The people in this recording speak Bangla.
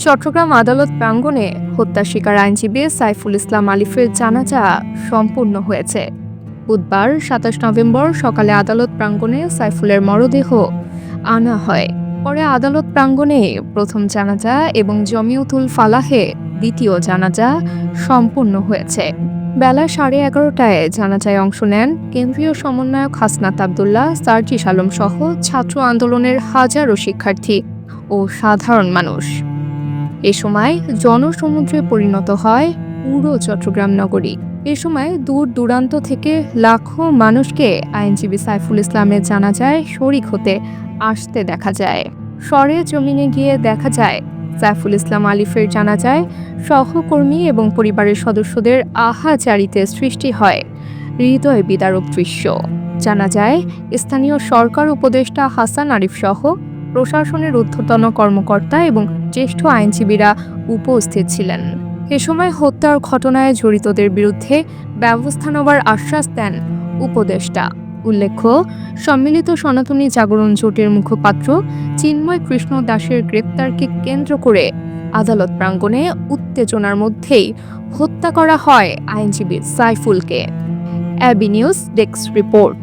চট্টগ্রাম আদালত প্রাঙ্গণে হত্যা শিকার আইনজীবী সাইফুল ইসলাম আলিফের জানাজা সম্পূর্ণ হয়েছে। বুধবার ২৭ নভেম্বর সকালে আদালত প্রাঙ্গণে সাইফুলের মরদেহ আনা হয়। পরে আদালত প্রাঙ্গণে প্রথম জানাজা এবং জমিয়তুল ফালাহে দ্বিতীয় জানাজা সম্পূর্ণ হয়েছে। বেলা 11:30টায় জানাজায় অংশ নেন কেন্দ্রীয় সমন্বয়ক হাসনাত আবদুল্লাহ, সার্জিস আলম সহ ছাত্র আন্দোলনের হাজারো শিক্ষার্থী ও সাধারণ মানুষ। এ সময় জনসমুদ্রে পরিণত হয় পুরো চট্টগ্রাম নগরী। এ সময় দূর দূরান্ত থেকে লাখো মানুষকে আইনজীবী সাইফুল ইসলামের জানাজায় শরিক হতে আসতে দেখা যায়। সরেজমিনে গিয়ে দেখা যায় সাইফুল ইসলাম আলিফের জানাজায় সহকর্মী এবং পরিবারের সদস্যদের আহাজারিতে সৃষ্টি হয় হৃদয় বিদারক দৃশ্য। জানা যায় স্থানীয় সরকার উপদেষ্টা হাসান আরিফ সহ প্রশাসনের ঊর্ধ্বতন কর্মকর্তা এবং জ্যেষ্ঠ আইনজীবীরা উপস্থিত ছিলেন। এ সময় হত্যার ঘটনায় জড়িতদের বিরুদ্ধে ব্যবস্থা নেওয়ার আশ্বাস দেন উপদেষ্টা। উল্লেখ্য, সম্মিলিত সনাতনী জাগরণ জোটের মুখপাত্র চিন্ময় কৃষ্ণ দাসের গ্রেপ্তারকে কেন্দ্র করে আদালত প্রাঙ্গণে উত্তেজনার মধ্যেই হত্যা করা হয় আইনজীবী সাইফুলকে। AB news desk report.